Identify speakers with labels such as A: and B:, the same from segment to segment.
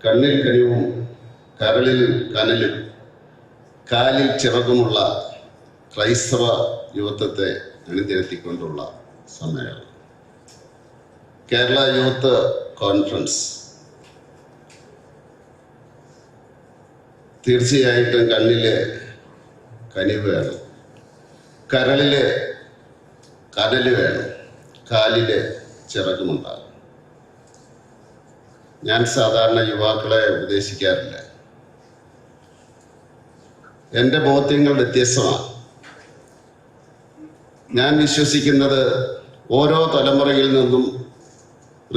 A: കണ്ണിൽ കനിവും കരളിൽ കനലും കാലിൽ ചിറകുമുള്ള ക്രൈസ്തവ യുവത്വത്തെ അണിനിരത്തിക്കൊണ്ടുള്ള സമ്മേളനം. കേരള യൂത്ത് കോൺഫറൻസ് തീർച്ചയായിട്ടും കണ്ണിലെ കനിവ് വേണം, കരളിലെ കനല് വേണം, കാലിലെ ചിറകുമുണ്ടാകും. ഞാൻ സാധാരണ യുവാക്കളെ ഉപദേശിക്കാറില്ല. എൻ്റെ ബോധ്യങ്ങൾ വ്യത്യസ്തമാണ്. ഞാൻ വിശ്വസിക്കുന്നത് ഓരോ തലമുറയിൽ നിന്നും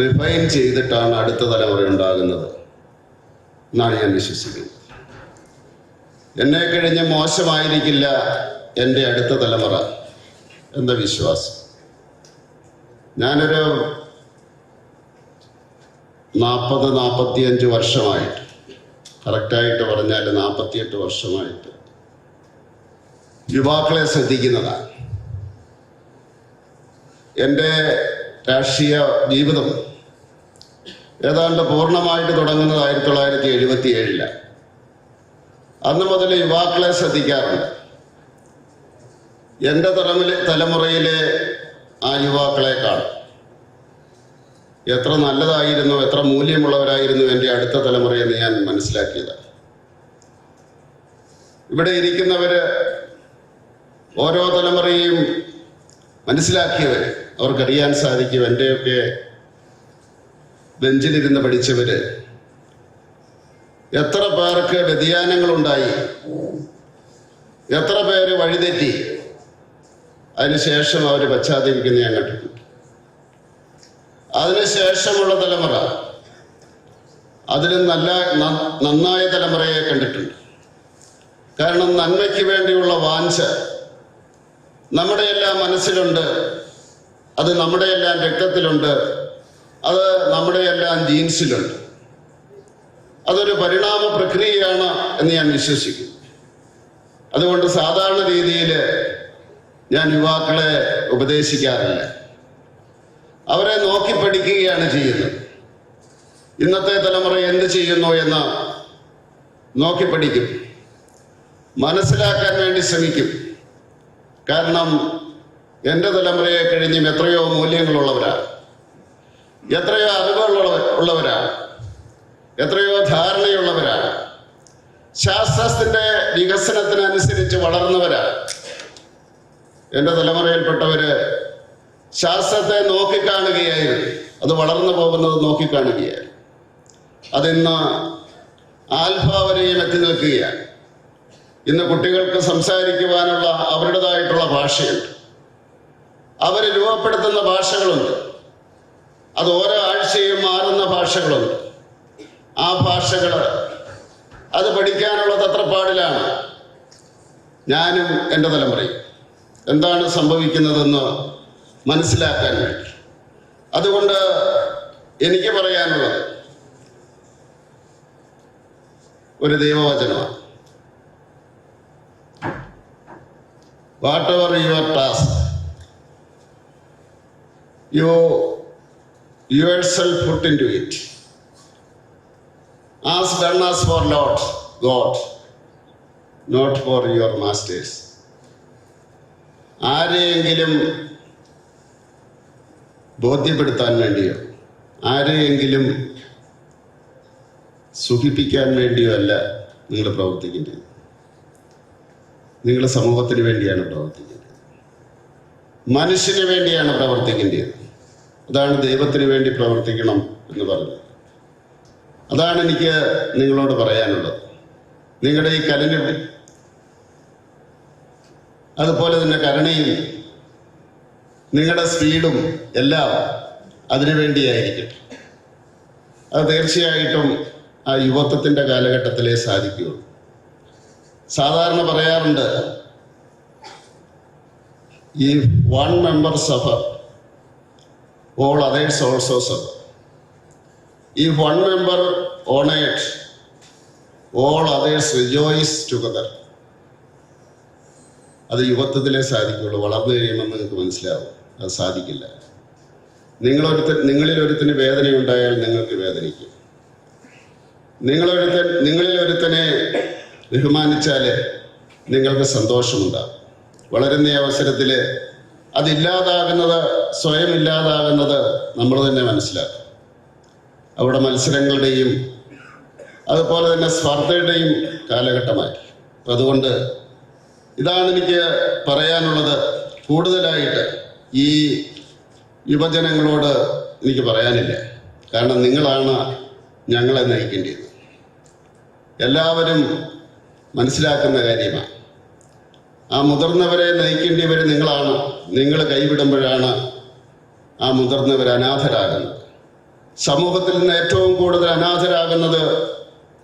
A: റിഫൈൻ ചെയ്തിട്ടാണ് അടുത്ത തലമുറ ഉണ്ടാകുന്നത് എന്നാണ് ഞാൻ വിശ്വസിക്കുന്നത്. എന്നെ കഴിഞ്ഞ് മോശമായിരിക്കില്ല എൻ്റെ അടുത്ത തലമുറ എന്ന വിശ്വാസം. ഞാനൊരു 40-45 വർഷമായിട്ട്, കറക്റ്റായിട്ട് പറഞ്ഞാൽ 48 വർഷമായിട്ട് യുവാക്കളെ ശ്രദ്ധിക്കുന്നതാണ്. എൻ്റെ രാഷ്ട്രീയ ജീവിതം ഏതാണ്ട് പൂർണ്ണമായിട്ട് തുടങ്ങുന്നത് 1977. അന്ന് മുതൽ യുവാക്കളെ ശ്രദ്ധിക്കാറുണ്ട്. എൻ്റെ തലമുറയിലെ ആ യുവാക്കളെക്കാൾ എത്ര നല്ലതായിരുന്നു, എത്ര മൂല്യമുള്ളവരായിരുന്നു എൻ്റെ അടുത്ത തലമുറയെന്ന് ഞാൻ മനസ്സിലാക്കിയതാണ്. ഇവിടെ ഇരിക്കുന്നവര് ഓരോ തലമുറയും മനസ്സിലാക്കിയവര്, അവർക്കറിയാൻ സാധിക്കും. എൻ്റെയൊക്കെ ബെഞ്ചിലിരുന്ന് പഠിച്ചവര് എത്ര പേർക്ക് വ്യതിയാനങ്ങളുണ്ടായി, എത്ര പേര് വഴിതെറ്റി, അതിനുശേഷം അവർ പശ്ചാത്തപിക്കുന്ന ഞാൻ കണ്ടിട്ടുണ്ട്. അതിനുശേഷമുള്ള തലമുറ, അതിലും നന്നായ തലമുറയെ കണ്ടിട്ടുണ്ട്. കാരണം നന്മയ്ക്ക് വേണ്ടിയുള്ള വാഞ്ച നമ്മുടെ എല്ലാം മനസ്സിലുണ്ട്, അത് നമ്മുടെ എല്ലാം രക്തത്തിലുണ്ട്, അത് നമ്മുടെ എല്ലാം ജീൻസിലുണ്ട്. അതൊരു പരിണാമ പ്രക്രിയയാണ് എന്ന് ഞാൻ വിശ്വസിക്കുന്നു. അതുകൊണ്ട് സാധാരണ രീതിയിൽ ഞാൻ യുവാക്കളെ ഉപദേശിക്കാറില്ല. അവരെ നോക്കി പഠിക്കുകയാണ് ചെയ്യുന്നത്. ഇന്നത്തെ തലമുറ എന്ത് ചെയ്യുന്നു എന്ന് നോക്കി പഠിക്കും, മനസ്സിലാക്കാൻ വേണ്ടി ശ്രമിക്കും. കാരണം എൻ്റെ തലമുറയെ കഴിഞ്ഞും എത്രയോ മൂല്യങ്ങളുള്ളവരാണ്, എത്രയോ അറിവുകളുള്ളവരാണ്, എത്രയോ ധാരണയുള്ളവരാണ്, ശാസ്ത്രത്തിന്റെ വികസനത്തിനനുസരിച്ച് വളർന്നവരാണ്. എൻ്റെ തലമുറയിൽപ്പെട്ടവര് ശാസ്ത്രത്തെ നോക്കിക്കാണുകയായിരുന്നു, അത് വളർന്നു പോകുന്നത് നോക്കിക്കാണുകയായിരുന്നു. അതിന്ന് ആൽഫ വരെയും എത്തി നിൽക്കുകയാണ്. ഇന്ന് കുട്ടികൾക്ക് സംസാരിക്കുവാനുള്ള അവരുടേതായിട്ടുള്ള ഭാഷയുണ്ട്, അവർ രൂപപ്പെടുത്തുന്ന ഭാഷകളുണ്ട്, അത് ഓരോ ആഴ്ചയും മാറുന്ന ഭാഷകളുണ്ട്. ആ ഭാഷകൾ അത് പഠിക്കാനുള്ള തത്രപ്പാടിലാണ് ഞാനും എൻ്റെ തലമുറയും. എന്താണ് സംഭവിക്കുന്നതെന്ന് മനസ്സിലാക്കാൻ വേണ്ടി. അതുകൊണ്ട് എനിക്ക് പറയാനുള്ളത് ഒരു ദൈവവചനമാണ്. Whatever your task, you yourself put into it. As done as for Lord God, not for your masters. ആരെയെങ്കിലും ബോധ്യപ്പെടുത്താൻ വേണ്ടിയോ ആരെയെങ്കിലും സുഖിപ്പിക്കാൻ വേണ്ടിയോ അല്ല നിങ്ങൾ പ്രവർത്തിക്കേണ്ടത്. നിങ്ങൾ സമൂഹത്തിന് വേണ്ടിയാണ് പ്രവർത്തിക്കേണ്ടത്, മനുഷ്യന് വേണ്ടിയാണ് പ്രവർത്തിക്കേണ്ടത്. അതാണ് ദൈവത്തിന് വേണ്ടി പ്രവർത്തിക്കണം എന്ന് പറഞ്ഞത്. അതാണ് എനിക്ക് നിങ്ങളോട് പറയാനുള്ളത്. നിങ്ങളുടെ ഈ കരുണ, അതുപോലെ തന്നെ കരുണയും നിങ്ങളുടെ സ്പീഡും എല്ലാം അതിനു വേണ്ടിയായിരിക്കട്ടെ. അത് തീർച്ചയായിട്ടും ആ യുവത്വത്തിൻ്റെ കാലഘട്ടത്തിലേ സാധിക്കുകയുള്ളൂ. സാധാരണ പറയാറുണ്ട്, ഈ one member suffer all others also suffer. If one member honored, all others rejoice together. അത് യുവത്വത്തിലേ സാധിക്കുള്ളൂ. വളർന്നു കഴിയുമ്പോൾ നിങ്ങൾക്ക് മനസ്സിലാവും അത് സാധിക്കില്ല. നിങ്ങളിൽ ഒരുത്തിന് വേദനയുണ്ടായാൽ നിങ്ങൾക്ക് വേദനിക്കും. നിങ്ങളിൽ ഒരുത്തനെ ബഹുമാനിച്ചാൽ നിങ്ങൾക്ക് സന്തോഷമുണ്ടാകും. വളരുന്ന അവസരത്തിൽ അതില്ലാതാകുന്നത്, സ്വയം ഇല്ലാതാകുന്നത് നമ്മൾ തന്നെ മനസ്സിലാക്കും. അവിടെ മത്സരങ്ങളുടെയും അതുപോലെ തന്നെ സ്പർദ്ധയുടെയും കാലഘട്ടമായി. അതുകൊണ്ട് ഇതാണ് എനിക്ക് പറയാനുള്ളത്. കൂടുതലായിട്ട് ഈ യുവജനങ്ങളോട് എനിക്ക് പറയാനില്ല. കാരണം നിങ്ങളാണ് ഞങ്ങളെ നയിക്കേണ്ടത്. എല്ലാവരും മനസ്സിലാക്കുന്ന കാര്യമാണ്. ആ മുതിർന്നവരെ നയിക്കേണ്ടിയവർ നിങ്ങളാണ്. നിങ്ങൾ കൈവിടുമ്പോഴാണ് ആ മുതിർന്നവർ അനാഥരാകുന്നത്. സമൂഹത്തിൽ നിന്ന് ഏറ്റവും കൂടുതൽ അനാഥരാകുന്നത്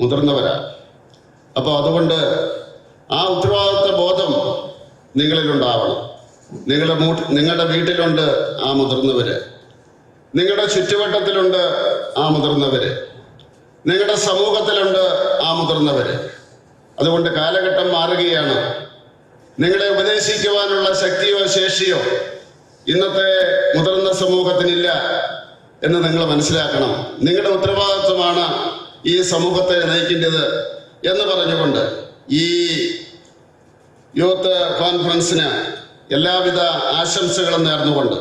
A: മുതിർന്നവരാണ്. അപ്പോൾ അതുകൊണ്ട് ആ ഉത്തരവാദിത്വ ബോധം നിങ്ങളിലുണ്ടാവണം. നിങ്ങളുടെ വീട്ടിലുണ്ട് ആ മുതിർന്നവര്, നിങ്ങളുടെ ചുറ്റുവട്ടത്തിലുണ്ട് ആ മുതിർന്നവര്, നിങ്ങളുടെ സമൂഹത്തിലുണ്ട് ആ മുതിർന്നവര്. അതുകൊണ്ട് കാലഘട്ടം മാറുകയാണ്. നിങ്ങളെ ഉപദേശിക്കുവാനുള്ള ശക്തിയോ ശേഷിയോ ഇന്നത്തെ മുതിർന്ന സമൂഹത്തിനില്ല എന്ന് നിങ്ങൾ മനസ്സിലാക്കണം. നിങ്ങളുടെ ഉത്തരവാദിത്വമാണ് ഈ സമൂഹത്തെ നയിക്കേണ്ടത് എന്ന് പറഞ്ഞുകൊണ്ട് ഈ യൂത്ത് കോൺഫറൻസിന് എല്ലാവിധ ആശംസകളും നേർന്നുകൊണ്ട്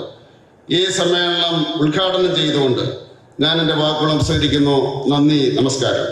A: ഈ സമ്മേളനം ഉദ്ഘാടനം ചെയ്തുകൊണ്ട് ഞാൻ എൻ്റെ വാക്കുകൾ ഉപസംഹരിക്കുന്നു. നന്ദി, നമസ്കാരം.